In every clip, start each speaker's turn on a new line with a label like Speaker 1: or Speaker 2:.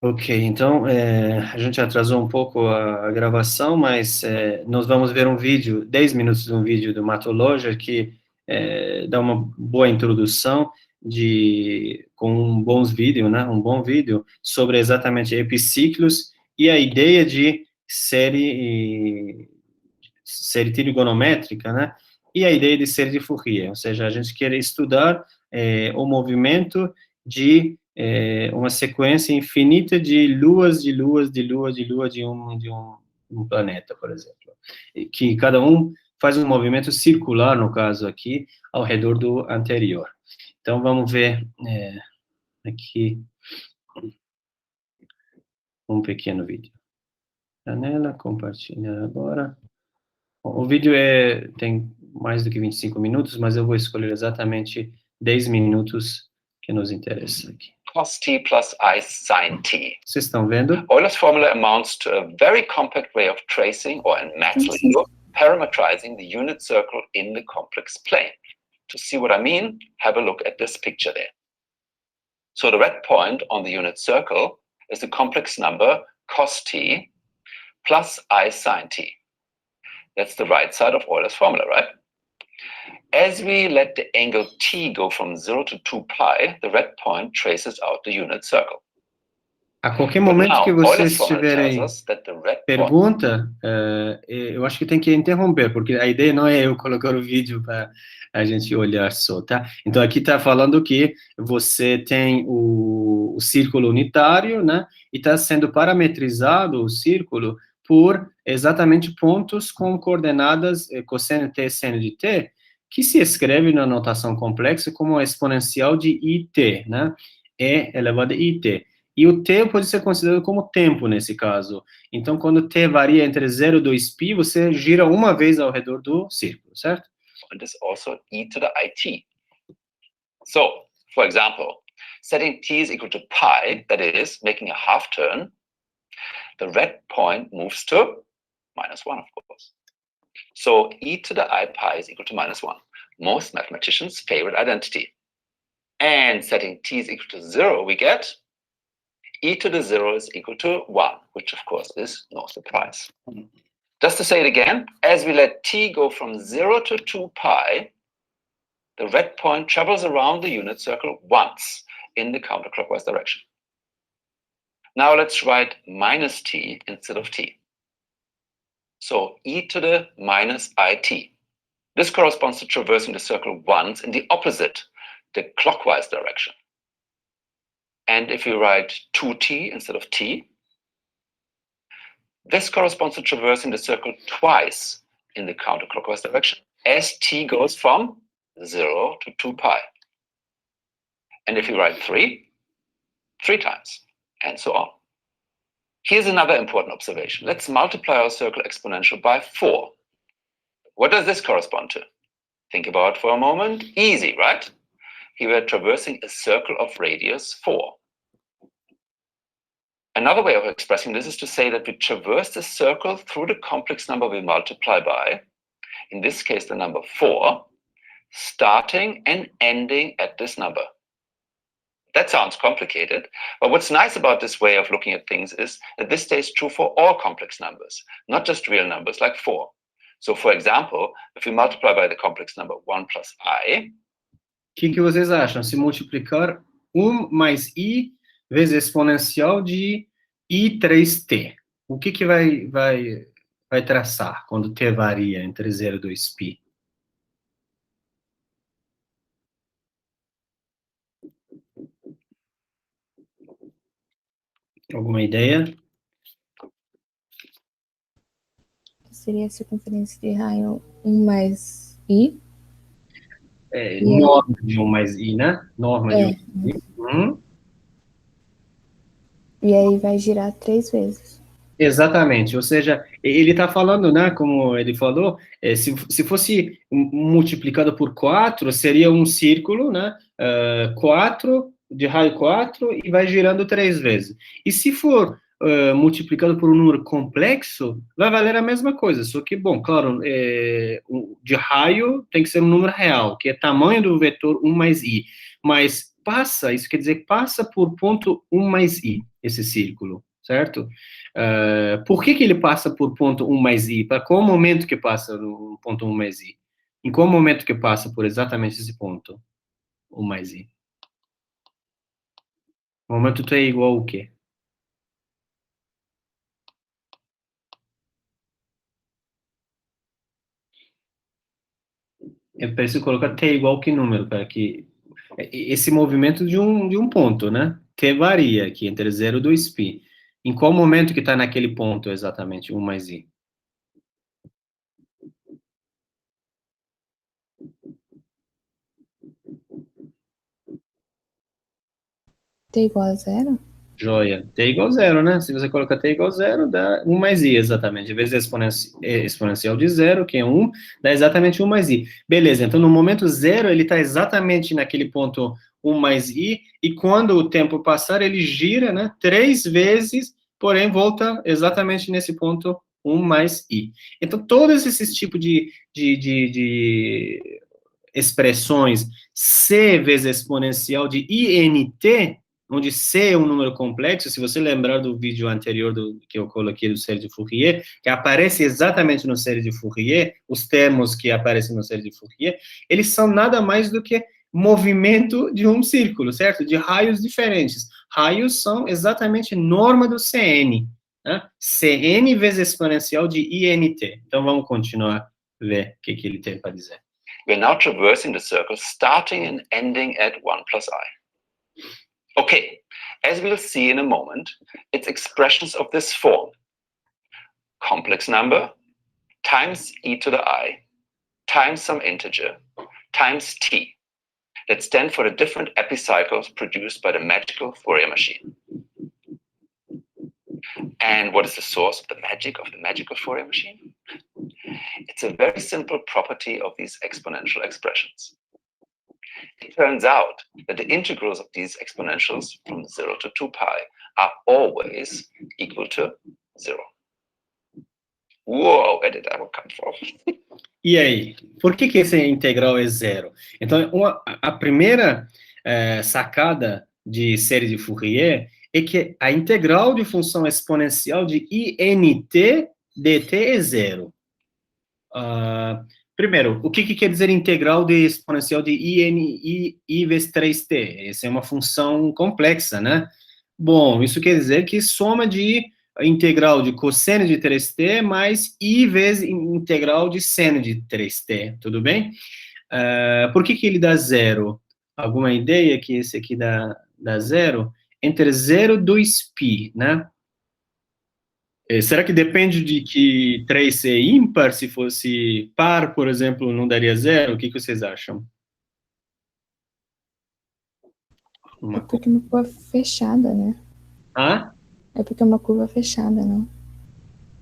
Speaker 1: Ok, então a gente atrasou um pouco a gravação, mas nós vamos ver um vídeo, 10 minutos de um vídeo do Matologia que dá uma boa introdução com bons vídeos, né, um bom vídeo sobre exatamente epiciclos e a ideia de série trigonométrica, né, e a ideia de série de Fourier, ou seja, a gente quer estudar o movimento de uma sequência infinita de luas, de luas, de luas, de lua de um planeta, por exemplo, e que cada um faz um movimento circular, no caso aqui, ao redor do anterior. Então, vamos ver aqui um pequeno vídeo. Janela, compartilhar agora. Bom, o vídeo tem mais do que 25 minutos, mas eu vou escolher exatamente 10 minutos que nos interessa aqui.
Speaker 2: Cos t plus I sin t.
Speaker 1: Vocês estão vendo?
Speaker 2: Euler's formula amounts to a very compact way of tracing, or in maths lingo, parametrizing the unit circle in the complex plane. To see what I mean, have a look at this picture there. So the red point on the unit circle is the complex number cos t plus I sin t. That's the right side of Euler's formula, right? As we let the angle t go from 0 to 2 pi, the red point traces out the unit circle.
Speaker 1: A qualquer momento que vocês tiverem
Speaker 2: pergunta,
Speaker 1: eu acho que tem que interromper, porque a ideia não é eu colocar o vídeo para a gente olhar só, tá? Então, aqui está falando que você tem o círculo unitário, né? E está sendo parametrizado o círculo por exatamente pontos com coordenadas cosseno t, seno de t, que se escreve na notação complexa como a exponencial de it, né? E elevado a it. E o t pode ser considerado como tempo nesse caso. Então, quando t varia entre 0 e 2π, você gira uma vez ao redor do círculo, certo?
Speaker 2: And is also e to the it. So, for example, setting t is equal to pi, that is, making a half turn, the red point moves to -1, of course. So e to the I pi is equal to -1. Most mathematicians' favorite identity. And setting t is equal to 0, we get e to the 0 is equal to 1, which of course is no surprise. Just to say it again, as we let t go from 0 to 2 pi, the red point travels around the unit circle once in the counterclockwise direction. Now let's write minus t instead of t. So e to the minus it. This corresponds to traversing the circle once in the opposite, the clockwise direction. And if you write 2t instead of t, this corresponds to traversing the circle twice in the counterclockwise direction as t goes from 0 to 2 pi. And if you write 3 times, and so on. Here's another important observation. Let's multiply our circle exponential by 4. What does this correspond to? Think about it for a moment. Easy, right? Here we are traversing a circle of radius 4. Another way of expressing this is to say that we traverse the circle through the complex number we multiply by, in this case the number 4, starting and ending at this number. That sounds complicated, but what's nice about this way of looking at things is that this stays true for all complex numbers, not just real numbers like 4. So, for example, if we multiply by the complex number 1 plus I...
Speaker 1: O que vocês acham? Se multiplicar 1 mais i vezes a exponencial de i3t. O que vai traçar quando t varia entre 0 e 2π? Alguma ideia?
Speaker 3: Seria a circunferência de raio 1 mais i.
Speaker 1: Norma de 1 mais i, né? Norma de 1 mais i.
Speaker 3: E aí vai girar 3 vezes.
Speaker 1: Exatamente, ou seja, ele está falando, né, como ele falou, se fosse multiplicado por 4, seria um círculo, né, 4, de raio 4, e vai girando 3 vezes. E se for multiplicado por um número complexo, vai valer a mesma coisa, só que, bom, claro, de raio tem que ser um número real, que é tamanho do vetor 1 mais i, mas passa, isso quer dizer, passa por ponto 1 mais i, esse círculo, certo? Por que ele passa por ponto 1 mais i? Para qual momento que passa no ponto 1 mais i? Em qual momento que passa por exatamente esse ponto 1 mais i? O momento t é igual ao quê? Eu preciso colocar t igual a que número, para que esse movimento de um ponto, né? T varia aqui entre 0 e 2π. Em qual momento que está naquele ponto exatamente, 1 mais i?
Speaker 3: T igual a zero?
Speaker 1: Joia. T igual a zero, né? Se você colocar t igual a zero, dá 1 mais i, exatamente. Em vez de exponencial de zero, que é 1, dá exatamente 1 mais i. Beleza, então no momento zero, ele está exatamente naquele ponto 1 mais i, e quando o tempo passar, ele gira, né? 3 vezes, porém volta exatamente nesse ponto 1 mais i. Então, todos esses tipos de expressões c vezes exponencial de int, onde c é um número complexo, se você lembrar do vídeo anterior que eu coloquei do série de Fourier, que aparece exatamente no série de Fourier, os termos que aparecem no série de Fourier, eles são nada mais do que movimento de um círculo, certo? De raios diferentes. Raios são exatamente norma do Cn, né? Cn vezes exponencial de int. Então, vamos continuar a ver o que ele tem para dizer.
Speaker 2: We're now traversing the circle, starting and ending at 1 plus I. Okay, as we'll see in a moment, it's expressions of this form. Complex number times e to the I times some integer times t that stand for the different epicycles produced by the magical Fourier machine. And what is the source of the magical Fourier machine? It's a very simple property of these exponential expressions. It turns out that the integrals of these exponentials from 0 to 2 pi are always equal to 0. Uou, where did that one come from?
Speaker 1: E aí, por que esse integral é zero? Então, a primeira sacada de série de Fourier é que a integral de função exponencial de int dt é zero. Primeiro, o que quer dizer integral de exponencial de i vezes 3t? Essa é uma função complexa, né? Bom, isso quer dizer que soma de integral de cosseno de 3t mais i vezes integral de seno de 3t, tudo bem? Por que ele dá zero? Alguma ideia que esse aqui dá zero? Entre 0 e 2π, né? Será que depende de que 3 é ímpar? Se fosse par, por exemplo, não daria zero? O que vocês acham?
Speaker 3: É porque é uma curva fechada, né? É porque é uma curva fechada, não?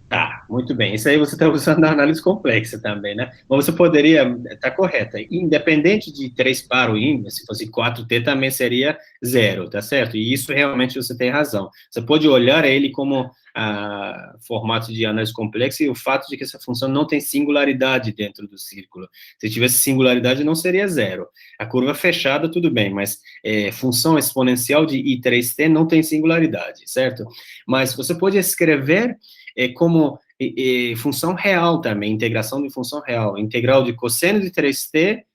Speaker 1: Tá, muito bem. Isso aí você está usando a análise complexa também, né? Mas você poderia, tá correta, independente de 3 par ou ímpar, se fosse 4t também seria zero, tá certo? E isso realmente você tem razão. Você pode olhar ele como formato de análise complexa e o fato de que essa função não tem singularidade dentro do círculo. Se tivesse singularidade, não seria zero. A curva fechada, tudo bem, mas função exponencial de i3t não tem singularidade, certo? Mas você pode escrever como função real também, integração de função real, integral de cosseno de 3t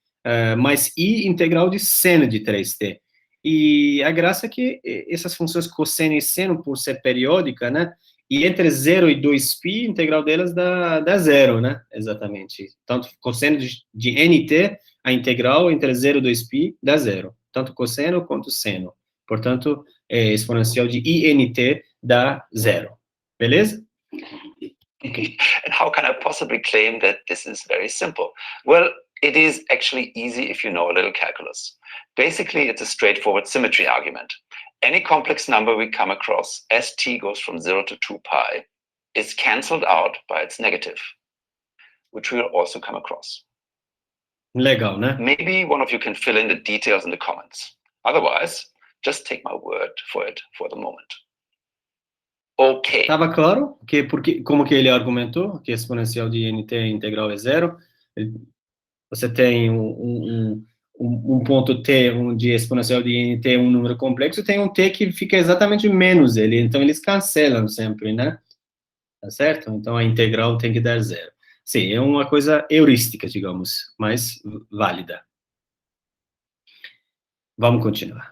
Speaker 1: mais i integral de seno de 3t. E a graça é que essas funções cosseno e seno, por ser periódica, né, e entre 0 e 2π, a integral delas dá zero, né, exatamente. Tanto cosseno de nt, a integral entre 0 e 2π dá zero, tanto cosseno quanto seno. Portanto, exponencial de int dá zero. Beleza?
Speaker 2: And how can I possibly claim that this is very simple? Well, it is actually easy if you know a little calculus. Basically, it's a straightforward symmetry argument. Any complex number we come across as t goes from 0 to 2 pi is cancelled out by its negative, which we'll also come across.
Speaker 1: Legal, né?
Speaker 2: Maybe one of you can fill in the details in the comments. Otherwise, just take my word for it for the moment. Ok.
Speaker 1: Estava claro como que ele argumentou que a exponencial de nt integral é zero? Você tem um ponto t, de exponencial de n t é um número complexo, tem um t que fica exatamente menos ele, então eles cancelam sempre, né? Tá certo? Então a integral tem que dar zero. Sim, é uma coisa heurística, digamos, mas válida. Vamos continuar.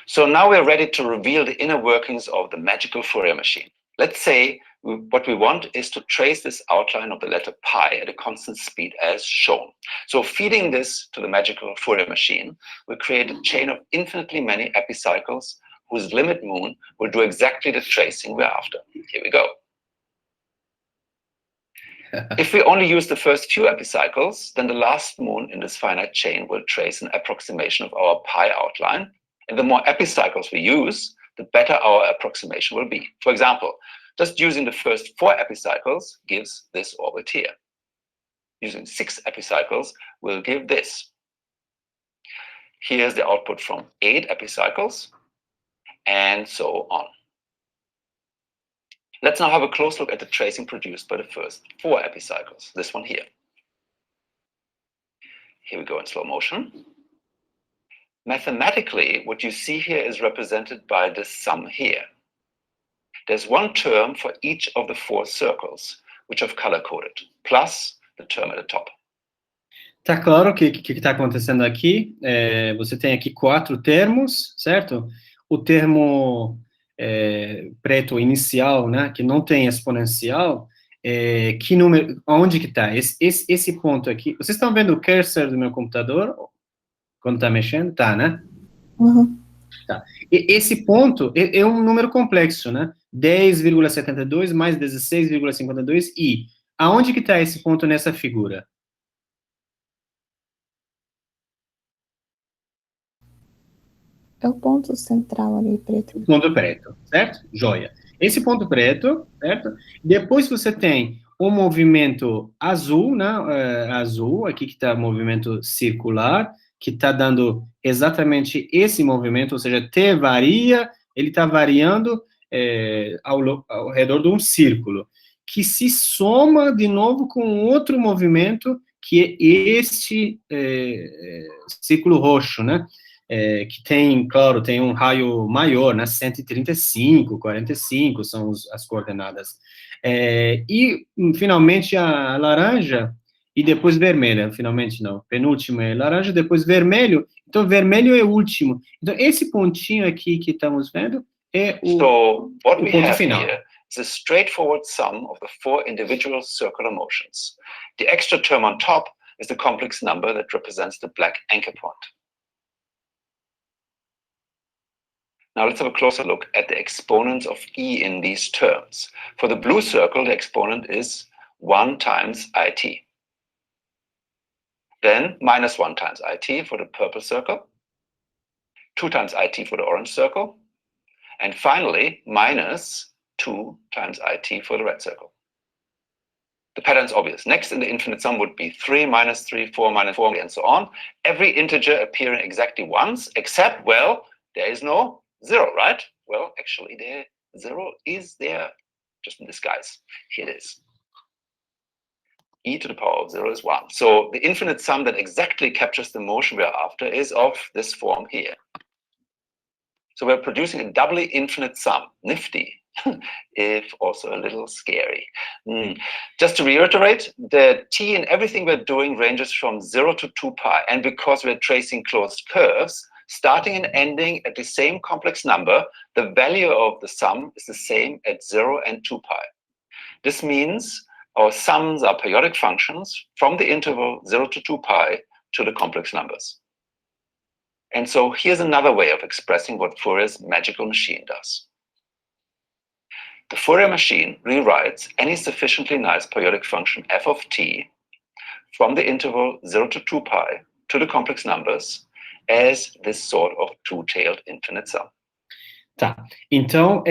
Speaker 2: So now we're ready to reveal the inner workings of the magical Fourier machine. Let's say what we want is to trace this outline of the letter pi at a constant speed as shown. So feeding this to the magical Fourier machine, we create a chain of infinitely many epicycles whose limit moon will do exactly the tracing we're after. Here we go. If we only use the first few epicycles, then the last moon in this finite chain will trace an approximation of our pi outline. And the more epicycles we use, the better our approximation will be. For example, just using the first 4 epicycles gives this orbit here. Using 6 epicycles will give this. Here's the output from 8 epicycles, and so on. Let's now have a close look at the tracing produced by the first 4 epicycles, this one here. Here we go in slow motion. Mathematically, what you see here is represented by this sum here. There's one term for each of the 4 circles, which I've color-coded, plus the term at the top.
Speaker 1: Tá claro que está acontecendo aqui. Você tem aqui 4 termos, certo? O termo preto inicial, né, que não tem exponencial, que número, onde que está? Esse ponto aqui, vocês estão vendo o cursor do meu computador? Quando está mexendo? Tá, né?
Speaker 3: Uhum.
Speaker 1: Tá. E esse ponto é um número complexo, né? 10,72 mais 16,52 e aonde que está esse ponto nessa figura?
Speaker 3: É o ponto central ali, preto.
Speaker 1: O ponto preto, certo? Joia. Esse ponto preto, certo? Depois você tem o movimento azul, né? Azul, aqui que está o movimento circular, que está dando exatamente esse movimento, ou seja, T varia, ele está variando ao redor de um círculo, que se soma de novo com outro movimento, que é este círculo roxo, né? Que tem, claro, tem um raio maior, né? 135, 45 são as coordenadas. E, finalmente, a laranja, e depois vermelha, finalmente não, penúltima é laranja, depois vermelho, então vermelho é o último. Então, esse pontinho aqui que estamos vendo é o ponto final.
Speaker 2: Here is a straightforward sum of the 4 individual circular motions. The extra term on top is the complex number that represents the black anchor point. Now let's have a closer look at the exponents of E in these terms. For the blue circle, the exponent is 1 times IT. Then minus 1 times IT for the purple circle, 2 times IT for the orange circle, and finally minus 2 times IT for the red circle. The pattern is obvious. Next in the infinite sum would be 3 minus 3, 4 minus 4, and so on. Every integer appearing exactly once, except, well, there is no 0, right? Well, actually, the 0 is there, just in disguise. Here it is. E to the power of 0 is 1. So the infinite sum that exactly captures the motion we are after is of this form here. So we're producing a doubly infinite sum. Nifty, if also a little scary. Just to reiterate, the t in everything we're doing ranges from 0 to 2 pi. And because we're tracing closed curves, starting and ending at the same complex number, the value of the sum is the same at 0 and 2 pi. This means our sums are periodic functions from the interval 0 to 2 pi to the complex numbers. And so here's another way of expressing what Fourier's magical machine does. The Fourier machine rewrites any sufficiently nice periodic function f of t from the interval 0 to 2 pi to the complex numbers as this sort of two-tailed infinite sum.
Speaker 1: Tá, então,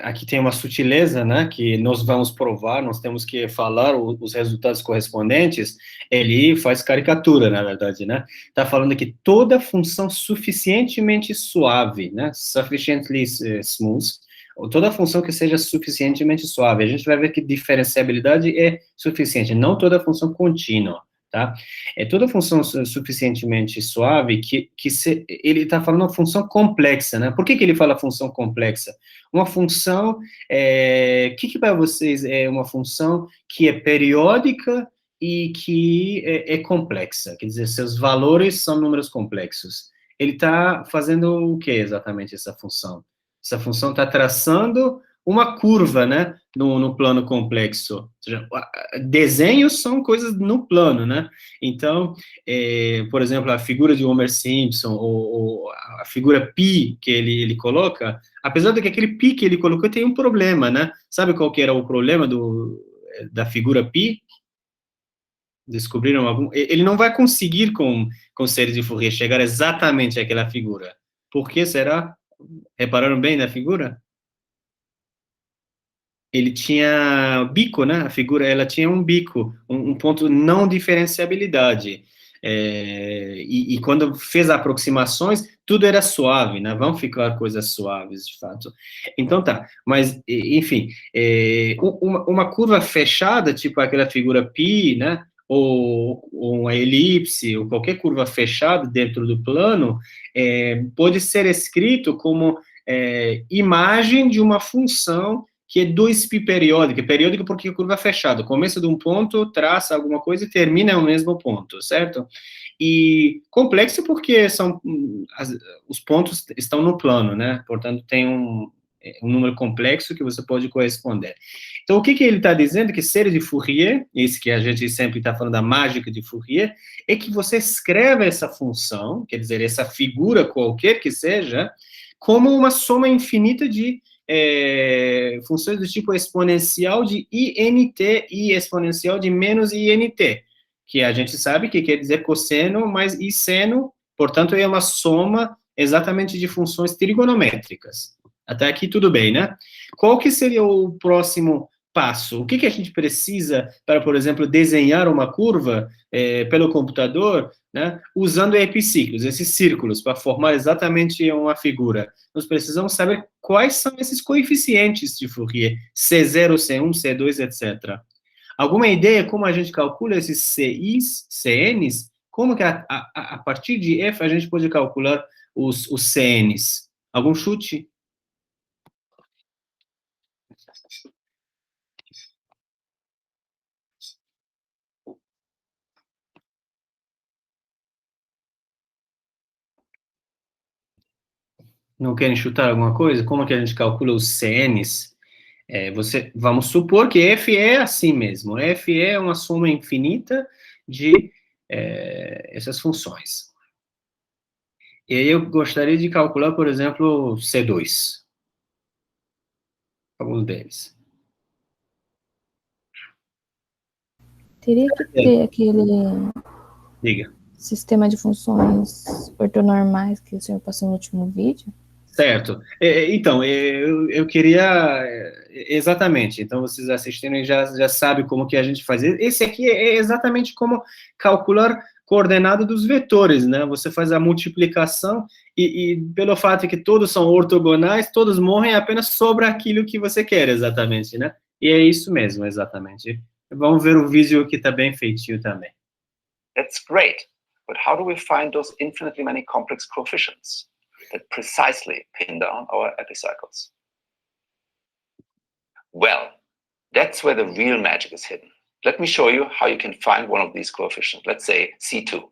Speaker 1: aqui tem uma sutileza, né, que nós vamos provar, nós temos que falar os resultados correspondentes, ele faz caricatura, na verdade, né, tá falando que toda função suficientemente suave, né, sufficiently smooth, ou toda função que seja suficientemente suave, a gente vai ver que diferenciabilidade é suficiente, não toda função contínua, tá? É toda função suficientemente suave ele está falando uma função complexa, né? Por que ele fala função complexa? Uma função, que para vocês é uma função que é periódica e que é complexa? Quer dizer, seus valores são números complexos. Ele está fazendo o que exatamente essa função? Essa função está traçando uma curva, né, no plano complexo. Ou seja, desenhos são coisas no plano, né? Então, por exemplo, a figura de Homer Simpson, ou a figura pi que ele coloca, apesar de que aquele pi que ele colocou tem um problema, né? Sabe qual que era o problema da figura pi? Descobriram algum? Ele não vai conseguir com séries de Fourier chegar exatamente àquela figura. Por que será? Repararam bem na figura? Ele tinha bico, né? A figura, ela tinha um bico, um ponto não diferenciabilidade. E quando fez aproximações, tudo era suave, né? Vão ficar coisas suaves, de fato. Então tá, mas, enfim, uma curva fechada, tipo aquela figura π, né? Ou uma elipse, ou qualquer curva fechada dentro do plano, pode ser escrito como imagem de uma função que é 2π periódica. Periódica porque a curva é fechada. Começa de um ponto, traça alguma coisa e termina no mesmo ponto, certo? E complexo porque os pontos estão no plano, né? Portanto, tem um número complexo que você pode corresponder. Então, o que ele está dizendo? Que série de Fourier, esse que a gente sempre está falando da mágica de Fourier, é que você escreve essa função, quer dizer, essa figura qualquer que seja, como uma soma infinita de funções do tipo exponencial de INT e exponencial de menos INT, que a gente sabe que quer dizer cosseno mais I seno, portanto, é uma soma exatamente de funções trigonométricas. Até aqui tudo bem, né? Qual que seria o próximo passo? O que a gente precisa para, por exemplo, desenhar uma curva pelo computador, né, usando epiciclos, esses círculos, para formar exatamente uma figura? Nós precisamos saber quais são esses coeficientes de Fourier, C0, C1, C2, etc. Alguma ideia como a gente calcula esses CIs, CNs? Como que a partir de F a gente pode calcular os CNs? Algum chute? Não querem chutar alguma coisa? Como que a gente calcula os CNs? Vamos supor que F é assim mesmo. F é uma soma infinita de essas funções. E aí eu gostaria de calcular, por exemplo, C2. Alguns deles.
Speaker 3: Teria que ter aquele
Speaker 1: Diga.
Speaker 3: Sistema de funções ortonormais que o senhor passou no último vídeo?
Speaker 1: Certo. Então, eu queria... exatamente. Então, vocês assistindo já sabem como que a gente faz. Esse aqui é exatamente como calcular coordenada dos vetores, né? Você faz a multiplicação e pelo fato de que todos são ortogonais, todos morrem, apenas sobra aquilo que você quer, exatamente, né? E é isso mesmo, exatamente. Vamos ver o vídeo que está bem feitinho também.
Speaker 2: That's great. But how do we find those infinitely many complex coefficients that precisely pin down our epicycles? Well, that's where the real magic is hidden. Let me show you how you can find one of these coefficients. Let's say C2,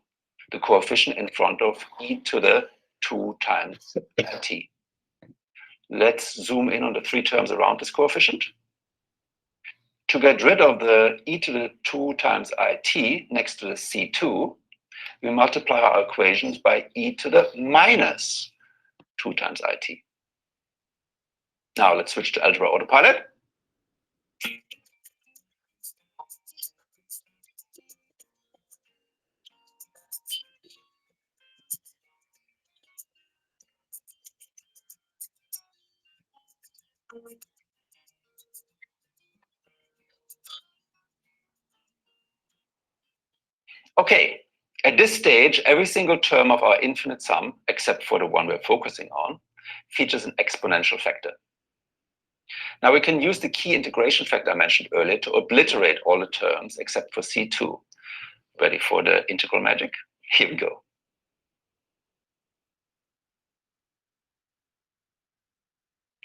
Speaker 2: the coefficient in front of e to the 2 times t. Let's zoom in on the 3 terms around this coefficient. To get rid of the e to the 2 times it next to the C2, we multiply our equations by e to the minus 2 times it. Now let's switch to Algebra Autopilot. Okay, at this stage, every single term of our infinite sum, except for the one we're focusing on, features an exponential factor. Now we can use the key integration factor I mentioned earlier to obliterate all the terms except for C2. Ready for the integral magic? Here we go.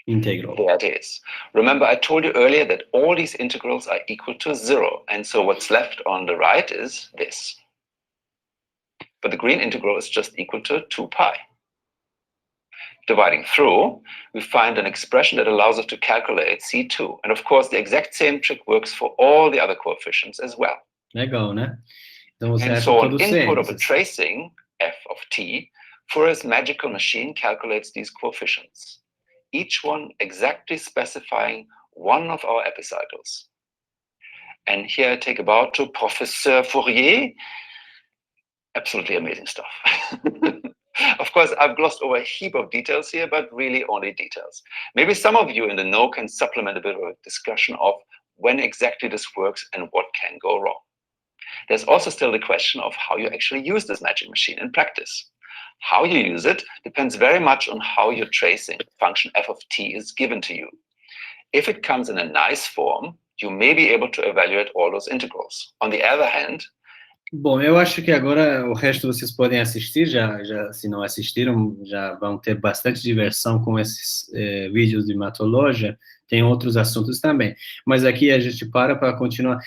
Speaker 1: Integral.
Speaker 2: There it is. Remember, I told you earlier that all these integrals are equal to 0. And so what's left on the right is this. But the green integral is just equal to 2 pi. Dividing through, we find an expression that allows us to calculate C2. And of course, the exact same trick works for all the other coefficients as well.
Speaker 1: Legal, né? Então você
Speaker 2: And
Speaker 1: acha
Speaker 2: so an
Speaker 1: todos
Speaker 2: input of a
Speaker 1: eles.
Speaker 2: tracing, f of t, Fourier's magical machine calculates these coefficients, each one exactly specifying one of our epicycles. And here I take a bow to Professor Fourier. Absolutely amazing stuff. Of course, I've glossed over a heap of details here, but really only details. Maybe some of you in the know can supplement a bit of a discussion of when exactly this works and what can go wrong. There's also still the question of how you actually use this magic machine in practice. How you use it depends very much on how your tracing function f of t is given to you. If it comes in a nice form, you may be able to evaluate all those integrals. On the other hand,
Speaker 1: bom, eu acho que agora o resto vocês podem assistir, já se não assistiram, já vão ter bastante diversão com esses vídeos de matologia, tem outros assuntos também, mas aqui a gente para continuar,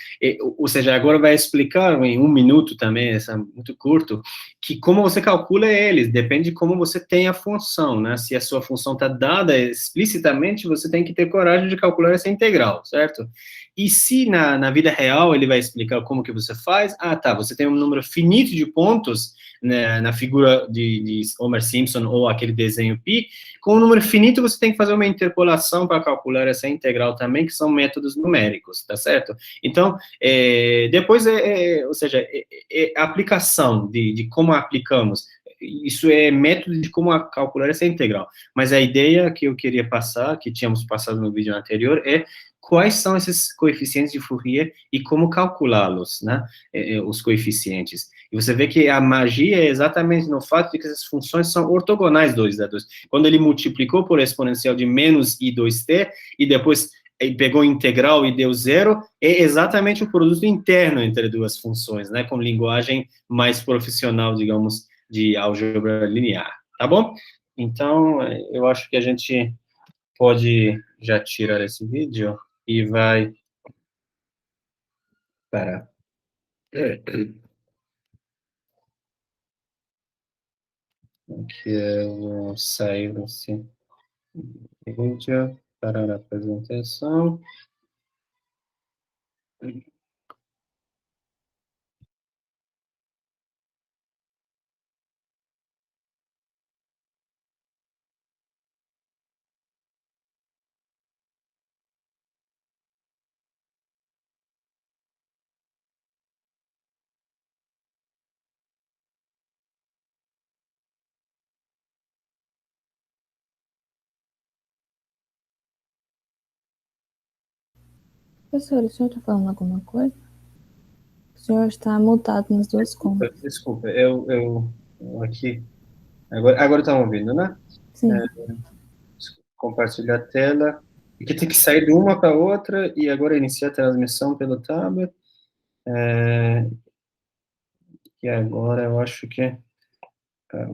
Speaker 1: ou seja, agora vai explicar em 1 minuto também, essa muito curto, que como você calcula eles, depende de como você tem a função, né, se a sua função está dada explicitamente, você tem que ter coragem de calcular essa integral, certo? E se na vida real ele vai explicar como que você faz, tá, você tem um número finito de pontos, né, na figura de Homer Simpson ou aquele desenho pi, com um número finito você tem que fazer uma interpolação para calcular essa integral também, que são métodos numéricos, tá certo? Então, depois, ou seja, a aplicação de como aplicamos, isso é método de como calcular essa integral, mas a ideia que eu queria passar, que tínhamos passado no vídeo anterior, é quais são esses coeficientes de Fourier e como calculá-los, né, os coeficientes. E você vê que a magia é exatamente no fato de que essas funções são ortogonais 2 a 2. Quando ele multiplicou por exponencial de menos i2t, e depois pegou integral e deu 0, é exatamente o produto interno entre duas funções, né, com linguagem mais profissional, digamos, de álgebra linear, tá bom? Então, eu acho que a gente pode já tirar esse vídeo e vai para... Aqui eu vou sair desse vídeo para a apresentação.
Speaker 3: Professor, o senhor está falando alguma coisa? O senhor está mutado nas duas contas.
Speaker 1: Desculpa, eu aqui... Agora estão ouvindo, né?
Speaker 3: Sim.
Speaker 1: Compartilhar a tela. Aqui tem que sair de uma para outra e agora iniciar a transmissão pelo tablet. E agora eu acho que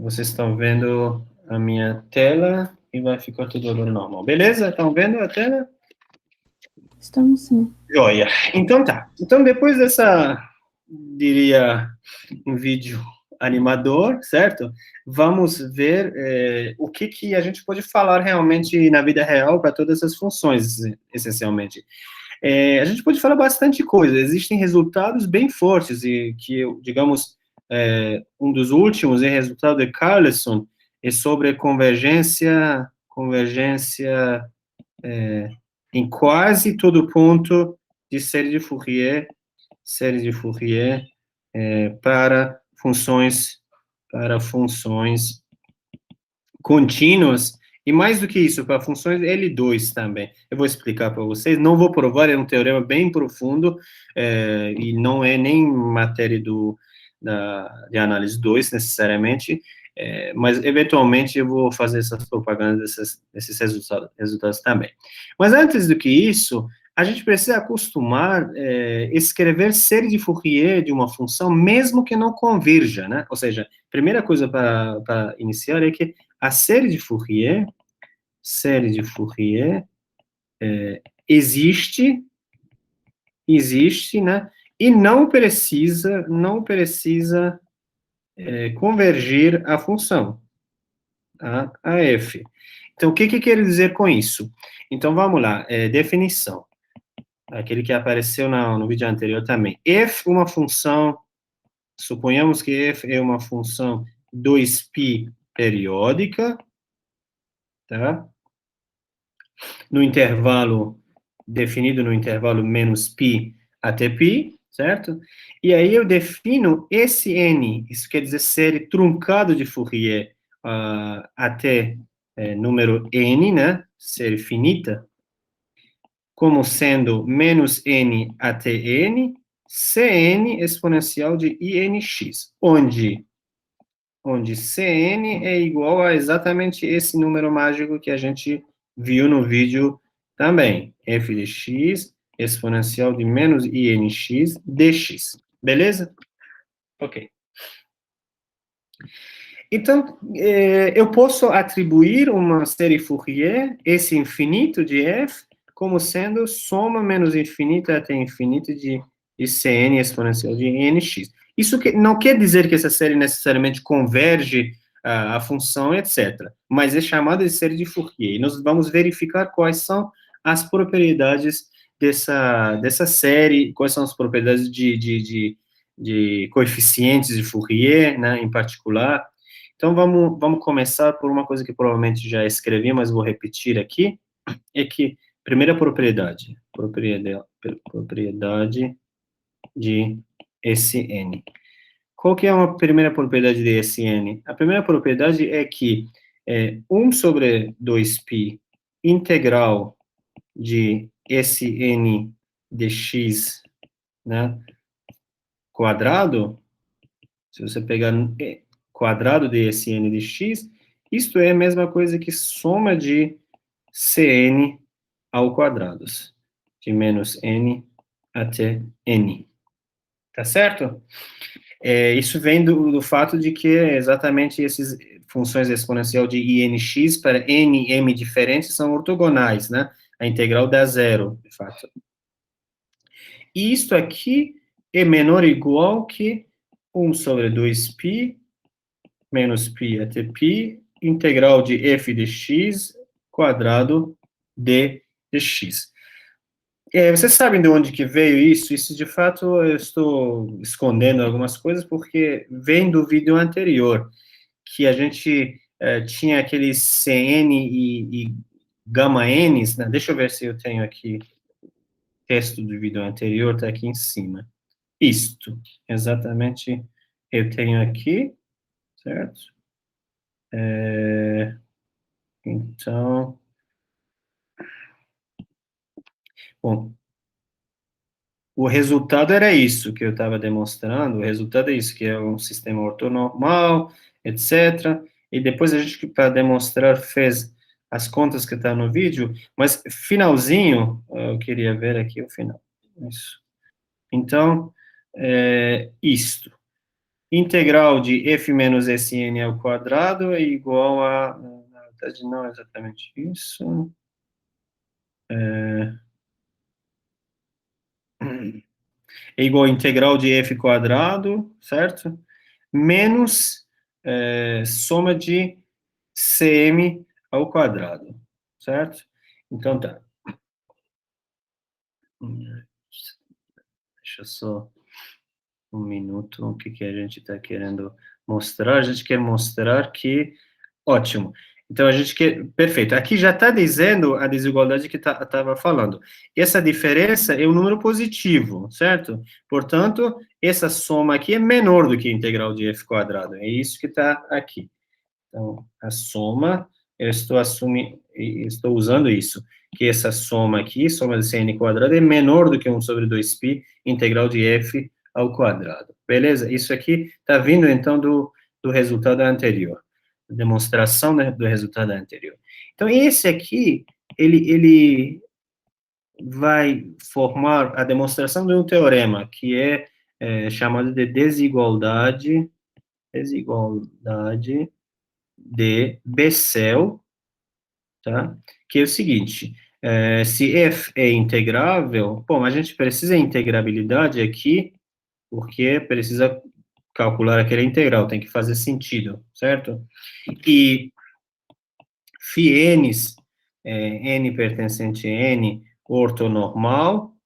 Speaker 1: vocês estão vendo a minha tela e vai ficar tudo agora normal. Beleza? Estão vendo a tela?
Speaker 3: Estamos sim.
Speaker 1: Joia. Então tá. Então depois dessa, diria, um vídeo animador, certo? Vamos ver o que a gente pode falar realmente na vida real para todas essas funções, essencialmente. A gente pode falar bastante coisa. Existem resultados bem fortes e que, digamos, um dos últimos é o resultado de Carlson, é sobre convergência em quase todo ponto de série de Fourier para funções contínuas, e mais do que isso, para funções L2 também. Eu vou explicar para vocês, não vou provar, é um teorema bem profundo, e não é nem matéria de análise 2, necessariamente, mas, eventualmente, eu vou fazer essas propagandas, esses resultados também. Mas, antes do que isso, a gente precisa acostumar escrever série de Fourier de uma função, mesmo que não converja, né? Ou seja, a primeira coisa para iniciar é que a série de Fourier existe, né? E não precisa convergir a função, a f. Então, o que quer dizer com isso? Então, vamos lá, definição. Aquele que apareceu no vídeo anterior também. F, uma função, suponhamos que f é uma função 2π periódica, tá? No intervalo, definido no intervalo menos π até π, certo? E aí eu defino esse n, isso quer dizer série truncado de Fourier até número n, né? Série finita, como sendo menos n até n, Cn exponencial de Inx, onde Cn é igual a exatamente esse número mágico que a gente viu no vídeo também, f de x exponencial de menos Inx dx, beleza? Ok. Então, eu posso atribuir uma série Fourier, esse infinito de f, como sendo soma menos infinita até infinito de Cn exponencial de Nx. Isso não quer dizer que essa série necessariamente converge a função, etc. Mas é chamada de série de Fourier. E nós vamos verificar quais são as propriedades dessa série, quais são as propriedades de coeficientes de Fourier, né, em particular. Então, vamos começar por uma coisa que provavelmente já escrevi, mas vou repetir aqui, é que, primeira propriedade de Sn. Qual que é uma primeira propriedade de Sn? A primeira propriedade é que 1 sobre 2π integral de Sn dx, né, quadrado, se você pegar quadrado de Sn de x, isto é a mesma coisa que soma de Cn ao quadrado, de menos n até n. Tá certo? Isso vem do fato de que exatamente essas funções exponencial de Inx para n, m diferentes são ortogonais, né? A integral dá zero, de fato. E isto aqui é menor ou igual que 1 sobre 2π menos π até π, integral de f de x quadrado d de x. Vocês sabem de onde que veio isso? Isso, de fato, eu estou escondendo algumas coisas, porque vem do vídeo anterior, que a gente tinha aqueles Cn e gama n's, né? Deixa eu ver se eu tenho aqui o texto do vídeo anterior, está aqui em cima. Isto, exatamente, eu tenho aqui, certo? Então, bom, o resultado era isso que eu estava demonstrando, o resultado é isso, que é um sistema ortonormal, etc. E depois a gente, para demonstrar, fez as contas que está no vídeo, mas finalzinho, eu queria ver aqui o final. Isso. Então, isto. Integral de f menos Sn ao quadrado é igual a... Na verdade, não é exatamente isso. É igual a integral de f quadrado, certo? Menos soma de cm ao quadrado, certo? Então, tá. Deixa eu só um minuto, o que a gente está querendo mostrar? A gente quer mostrar que... Ótimo. Então, a gente quer... Perfeito. Aqui já está dizendo a desigualdade que estava falando. Essa diferença é um número positivo, certo? Portanto, essa soma aqui é menor do que a integral de f quadrado. É isso que está aqui. Então, a soma, eu estou usando isso, que essa soma aqui, soma de Cn quadrado, é menor do que 1 sobre 2π, integral de f ao quadrado. Beleza? Isso aqui está vindo, então, do resultado anterior. Demonstração, né, do resultado anterior. Então, esse aqui, ele vai formar a demonstração de um teorema, que é chamado de desigualdade de Bessel, tá? Que é o seguinte, se f é integrável, bom, a gente precisa de integrabilidade aqui, porque precisa calcular aquela integral, tem que fazer sentido, certo? E φn, n pertencente a n, ortonormal,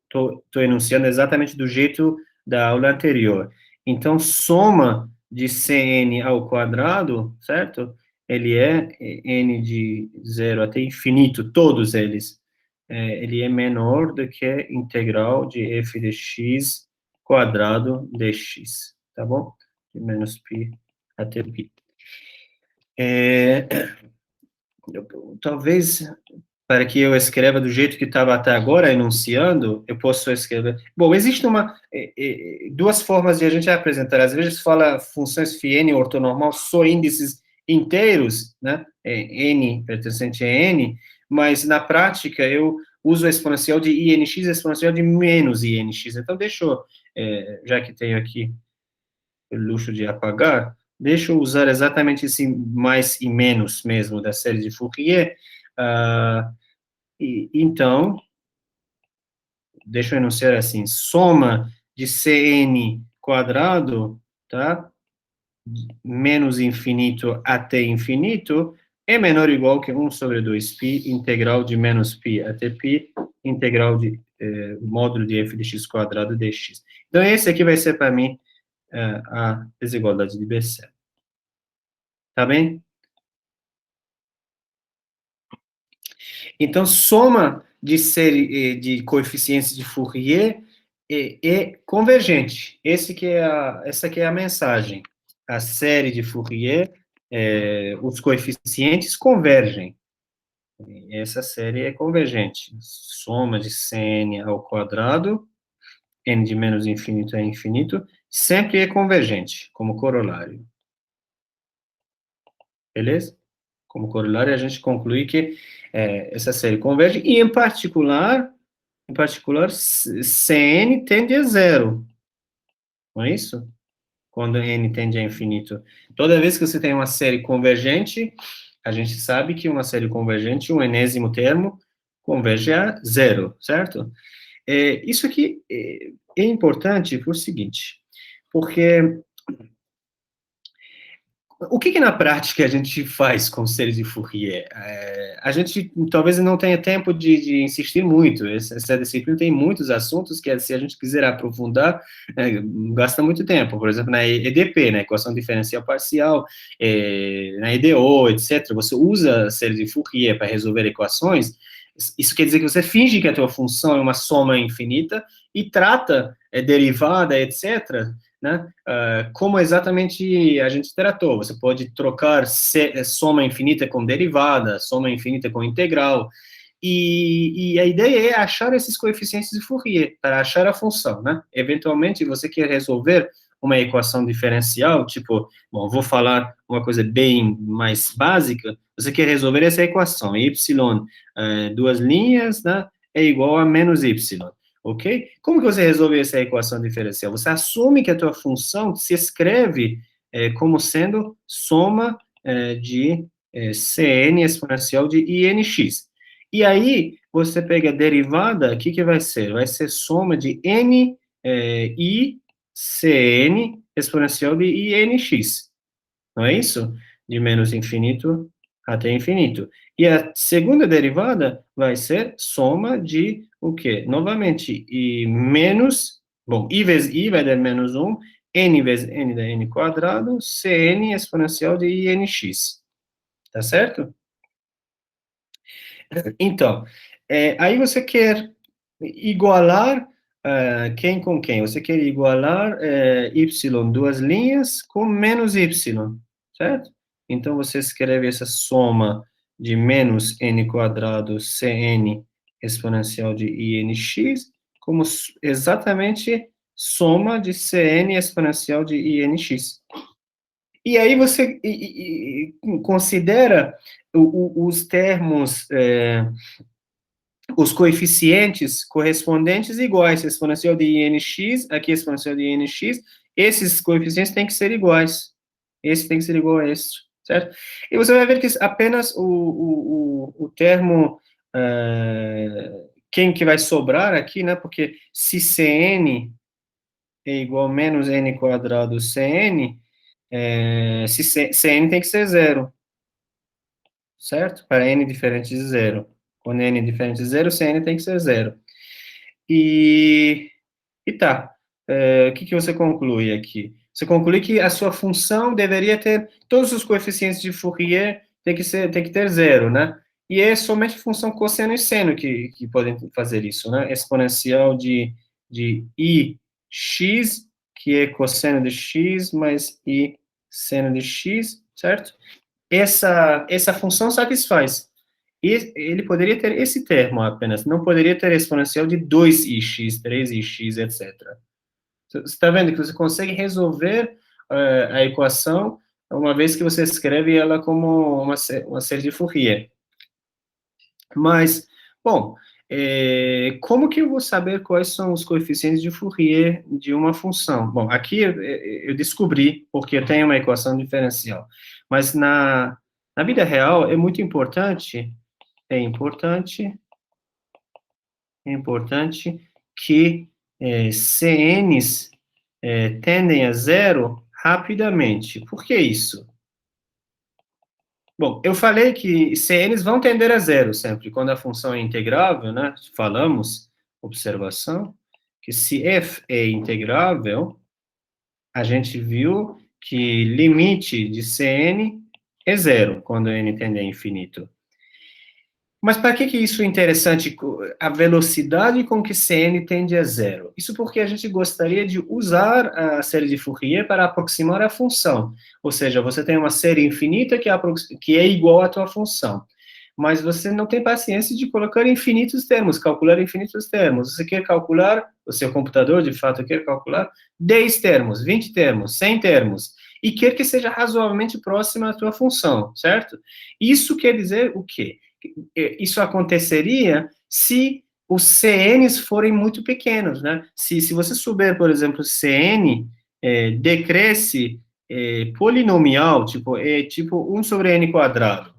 Speaker 1: estou enunciando exatamente do jeito da aula anterior. Então, soma de Cn ao quadrado, certo? Ele é n de 0 até infinito, todos eles. Ele é menor do que integral de f de x quadrado dx, tá bom? De menos π até π. Talvez para que eu escreva do jeito que estava até agora, enunciando, eu posso escrever. Bom, existe duas formas de a gente apresentar. Às vezes fala funções φn ortonormal só índices inteiros, né? N pertencente a n, mas na prática eu uso a exponencial de INX e a exponencial de menos INX. Então, deixa eu, já que tenho aqui o luxo de apagar, deixa eu usar exatamente esse mais e menos mesmo da série de Fourier. Então, deixa eu enunciar assim, soma de Cn quadrado, tá? Menos infinito até infinito, é menor ou igual que 1 sobre 2π, integral de menos π até π, integral de módulo de f de x quadrado dx. Então, esse aqui vai ser, para mim, a desigualdade de Bessel. Tá bem? Então, soma de série de coeficientes de Fourier é convergente. Essa que é a mensagem. A série de Fourier, os coeficientes convergem. Essa série é convergente. Soma de Cn ao quadrado, n de menos infinito a infinito, sempre é convergente, como corolário. Beleza? Como corolário, a gente conclui que essa série converge, e em particular, Cn tende a zero. Não é isso? Quando n tende a infinito. Toda vez que você tem uma série convergente, a gente sabe que uma série convergente, um enésimo termo, converge a zero, certo? Isso aqui é importante por seguinte, porque o que na prática a gente faz com séries de Fourier? A gente talvez não tenha tempo de insistir muito. Essa disciplina tem muitos assuntos que, se a gente quiser aprofundar, gasta muito tempo. Por exemplo, na EDP, na equação diferencial parcial, na EDO, etc. Você usa a série de Fourier para resolver equações. Isso quer dizer que você finge que a tua função é uma soma infinita e trata derivada, etc., né? Como exatamente a gente tratou. Você pode trocar soma infinita com derivada, soma infinita com integral, e a ideia é achar esses coeficientes de Fourier, para achar a função, né? Eventualmente, você quer resolver uma equação diferencial, tipo, bom, vou falar uma coisa bem mais básica, você quer resolver essa equação, y, duas linhas, né, é igual a menos y. Ok? Como que você resolve essa equação diferencial? Você assume que a tua função se escreve como sendo soma de Cn exponencial de INX. E aí, você pega a derivada, o que vai ser? Vai ser soma de n i Cn exponencial de INX. Não é isso? De menos infinito até infinito. E a segunda derivada vai ser soma de o quê? Novamente, i menos, bom, i vezes i vai dar menos 1, n vezes n dá n quadrado, Cn exponencial de INX. Tá certo? Então, aí você quer igualar quem com quem? Você quer igualar y duas linhas com menos y, certo? Então, você escreve essa soma de menos n quadrado Cn exponencial de INX como exatamente soma de Cn exponencial de INX. E aí você considera os termos os coeficientes correspondentes iguais, exponencial de INX, aqui exponencial de INX, esses coeficientes têm que ser iguais. Esse tem que ser igual a esse, certo? E você vai ver que apenas o termo, quem que vai sobrar aqui, né? Porque se Cn é igual a menos n quadrado Cn, se Cn tem que ser zero, certo? Para n diferente de zero. Quando n é diferente de zero, Cn tem que ser zero. E tá. O que você conclui aqui? Você conclui que a sua função deveria ter todos os coeficientes de Fourier tem que ter zero, né? E é somente função cosseno e seno que podem fazer isso, né? Exponencial de ix, que é cosseno de x, mais i seno de x, certo? Essa função satisfaz. E ele poderia ter esse termo apenas, não poderia ter exponencial de 2ix, 3ix, etc. Você está vendo que você consegue resolver a equação uma vez que você escreve ela como uma série de Fourier. Mas, bom, como que eu vou saber quais são os coeficientes de Fourier de uma função? Bom, aqui eu descobri, porque eu tenho uma equação diferencial. Mas na vida real é muito importante, é importante que CNs tendem a zero rapidamente. Por que isso? Bom, eu falei que CNs vão tender a zero sempre, quando a função é integrável, né? Falamos, observação, que se f é integrável, a gente viu que limite de Cn é zero, quando n tende a infinito. Mas para que isso é interessante, a velocidade com que Cn tende a zero? Isso porque a gente gostaria de usar a série de Fourier para aproximar a função. Ou seja, você tem uma série infinita que é igual à tua função. Mas você não tem paciência de colocar infinitos termos, calcular infinitos termos. Você quer calcular, o seu computador, de fato, quer calcular 10 termos, 20 termos, 100 termos, e quer que seja razoavelmente próxima à tua função, certo? Isso quer dizer o quê? Isso aconteceria se os CNs forem muito pequenos, né? Se você souber, por exemplo, CN decresce polinomial, tipo 1 sobre n quadrado,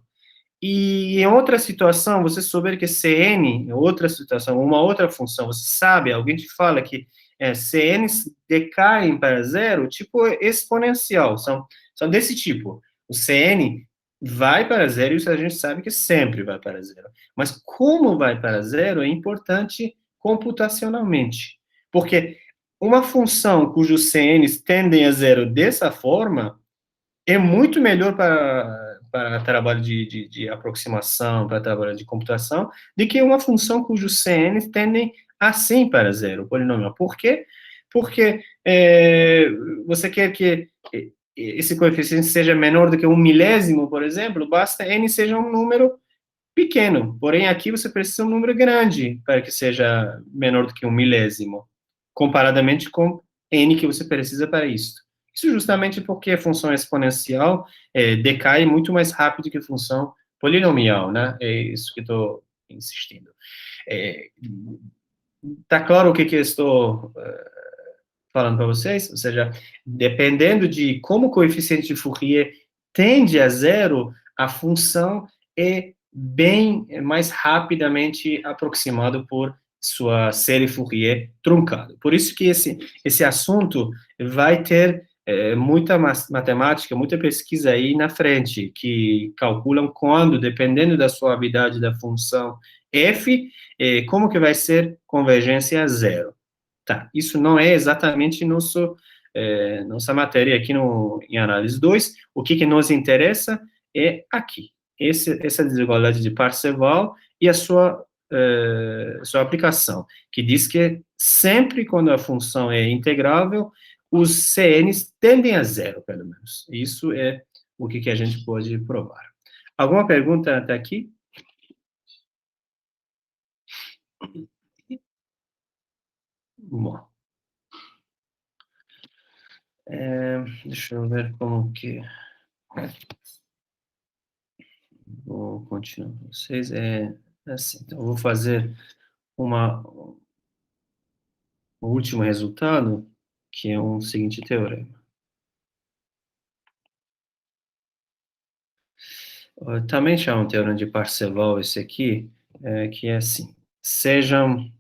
Speaker 1: e em outra situação, você souber que Cn, em outra situação, uma outra função, você sabe, alguém te fala que CNs decaem para zero, tipo exponencial, são desse tipo. O Cn vai para zero, e isso a gente sabe que sempre vai para zero. Mas como vai para zero é importante computacionalmente. Porque uma função cujos CNs tendem a zero dessa forma é muito melhor para trabalho de aproximação, para trabalho de computação, do que uma função cujos CNs tendem assim para zero, polinomial. Por quê? Porque você quer que esse coeficiente seja menor do que 1 milésimo, por exemplo, basta n seja um número pequeno. Porém, aqui você precisa de um número grande para que seja menor do que 1 milésimo, comparadamente com n que você precisa para isso. Isso justamente porque a função exponencial decai muito mais rápido que a função polinomial, né? É isso que estou insistindo. Tá claro o que eu estou falando para vocês? Ou seja, dependendo de como o coeficiente de Fourier tende a zero, a função é bem mais rapidamente aproximado por sua série Fourier truncada. Por isso que esse assunto vai ter muita matemática, muita pesquisa aí na frente, que calculam quando, dependendo da suavidade da função f, como que vai ser convergência a zero. Tá, isso não é exatamente nossa matéria aqui em análise 2. O que nos interessa é aqui, essa desigualdade de Parseval e a sua aplicação, que diz que sempre quando a função é integrável, os CNs tendem a zero, pelo menos. Isso é o que a gente pode provar. Alguma pergunta até aqui? Bom. Deixa eu ver como que... Vou continuar com vocês. assim. Então, eu vou fazer o último resultado, que é o seguinte teorema. Também chama um teorema de Parseval esse aqui, que é assim. Sejam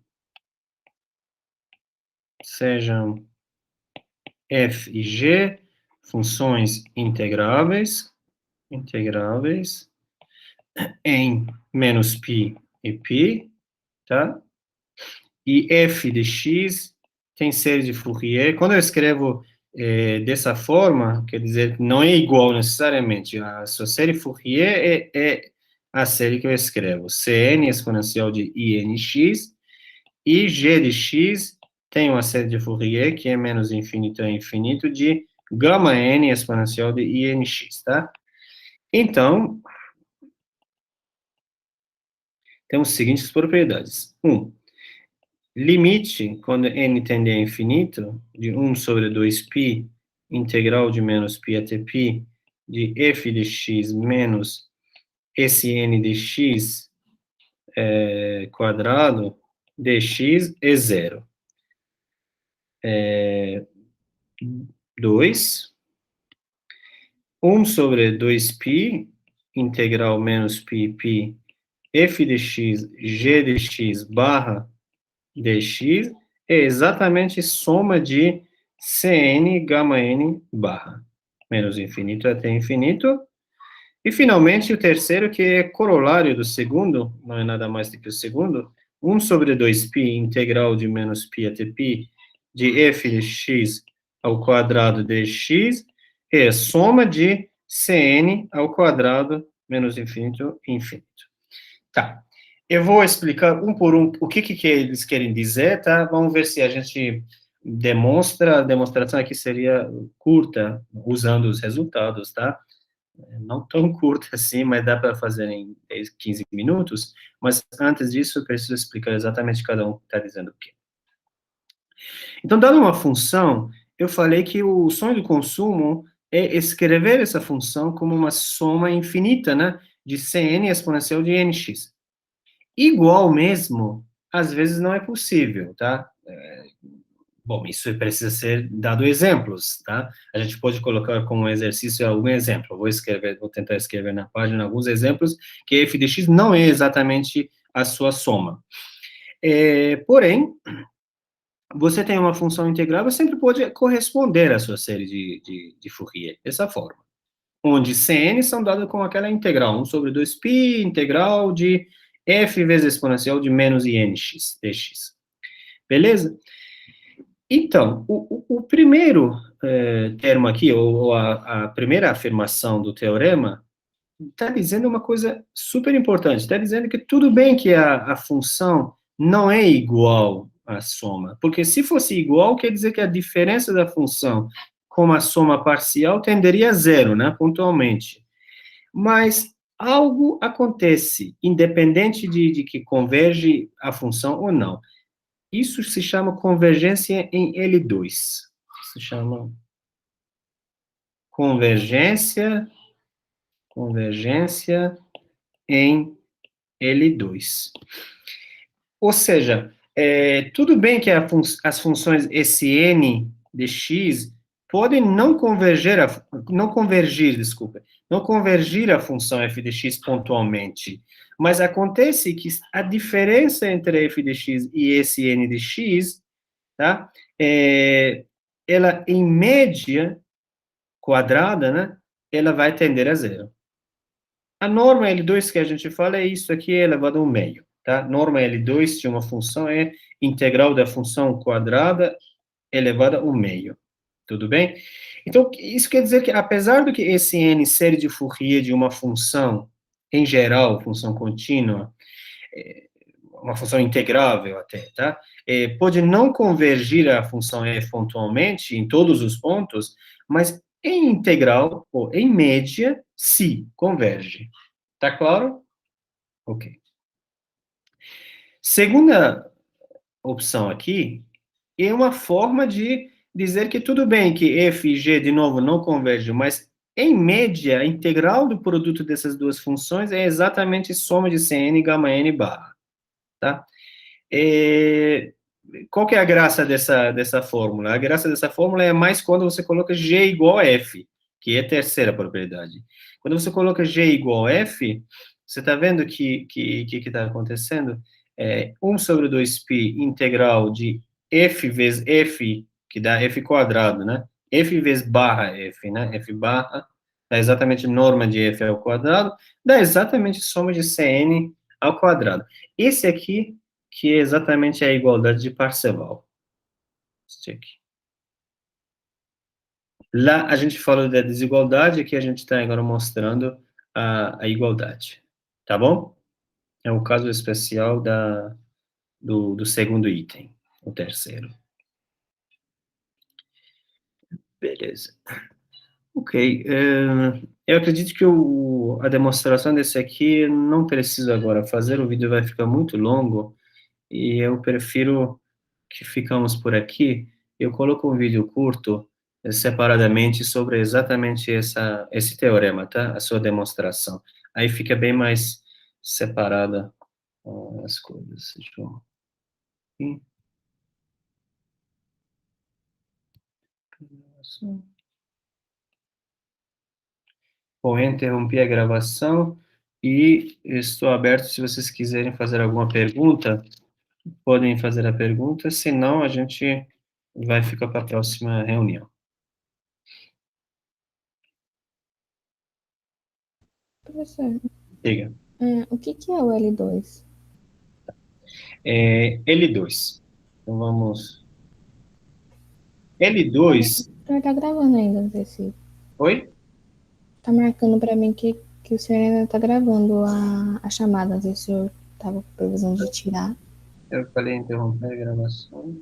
Speaker 1: f e g funções integráveis em menos π e π, tá? E f de x tem série de Fourier. Quando eu escrevo dessa forma, quer dizer, não é igual necessariamente. A sua série Fourier é a série que eu escrevo. Cn exponencial de inx, e g de x tem uma série de Fourier, que é menos infinito a infinito, de gama n exponencial de inx, tá? Então, temos as seguintes propriedades. 1. Limite, quando n tende a infinito, de 1 sobre 2π, integral de menos π até π, de f de x menos esse n de x quadrado dx é zero. 2, 1 sobre 2π, integral menos π, f de x, g de x barra dx, é exatamente soma de Cn gama n barra, menos infinito até infinito. E, finalmente, o terceiro, que é corolário do segundo, não é nada mais do que o segundo, 1 sobre 2π, integral de menos π até π, de f de x ao quadrado dx, é soma de Cn ao quadrado menos infinito infinito. Tá. Eu vou explicar um por um o que eles querem dizer, tá? Vamos ver se a gente demonstra. A demonstração aqui seria curta, usando os resultados, tá? Não tão curta assim, mas dá para fazer em 10, 15 minutos. Mas antes disso, eu preciso explicar exatamente cada um que está dizendo o quê. Então, dando uma função, eu falei que o sonho do consumo é escrever essa função como uma soma infinita, né? De Cn exponencial de nx. Igual mesmo, às vezes não é possível, tá? Bom, isso precisa ser dado exemplos, tá? A gente pode colocar como exercício algum exemplo. Vou tentar escrever na página alguns exemplos que f de x não é exatamente a sua soma. Porém, você tem uma função integral, você sempre pode corresponder à sua série de Fourier, dessa forma. Onde Cn são dados com aquela integral, 1 sobre 2π, integral de f vezes exponencial de menos inx, dx. Beleza? Então, o primeiro termo aqui, ou a primeira afirmação do teorema, está dizendo uma coisa super importante. Está dizendo que tudo bem que a função não é igual à soma, porque se fosse igual, quer dizer que a diferença da função com a soma parcial tenderia a zero, né, pontualmente. Mas algo acontece, independente de que converge a função ou não. Isso se chama convergência em L2. Se chama convergência em L2. Ou seja, tudo bem que as funções Sn de x podem não convergir a função f de x pontualmente, mas acontece que a diferença entre f de x e Sn de x, tá, ela, em média quadrada, né, ela vai tender a zero. A norma L2 que a gente fala é isso aqui elevado ao meio, tá? Norma L2 de uma função é integral da função quadrada elevada ao meio. Tudo bem? Então, isso quer dizer que, apesar do que esse n série de Fourier de uma função, em geral, função contínua, uma função integrável até, tá? Pode não convergir a função f pontualmente em todos os pontos, mas em integral, ou em média, sim, converge. Tá claro? Ok. Segunda opção aqui é uma forma de dizer que tudo bem que f e g, de novo, não convergem, mas Em média, a integral do produto dessas duas funções é exatamente soma de Cn gama n barra, tá? Qual que é a graça dessa fórmula? A graça dessa fórmula é mais quando você coloca g igual a f, que é a terceira propriedade. Quando você coloca g igual a f, você está vendo que está acontecendo? 1 sobre 2π integral de f vezes f, que dá f quadrado, né? F vezes barra f, né? F barra dá exatamente norma de f ao quadrado, dá exatamente soma de Cn ao quadrado. Esse aqui que é exatamente a igualdade de Parseval. Este aqui. Lá a gente falou da desigualdade, aqui a gente está agora mostrando a igualdade. Tá bom? É o caso especial do segundo item, o terceiro. Beleza. Ok. Eu acredito que a demonstração desse aqui não preciso agora fazer, o vídeo vai ficar muito longo, e eu prefiro que ficamos por aqui. Eu coloco um vídeo curto, separadamente, sobre exatamente esse teorema, tá? A sua demonstração. Aí fica bem mais separada as coisas. Deixa eu... Bom, eu interrompi a gravação e estou aberto se vocês quiserem fazer alguma pergunta, podem fazer a pergunta, senão a gente vai ficar para a próxima reunião.
Speaker 3: Professor,
Speaker 1: Diga.
Speaker 3: o que é o L2?
Speaker 1: L2. Então vamos... L2...
Speaker 3: Tá gravando ainda, não sei se...
Speaker 1: Oi?
Speaker 3: Tá marcando pra mim que o senhor ainda tá gravando a chamada, não sei se o senhor tava com previsão de tirar.
Speaker 1: Eu falei interromper a gravação.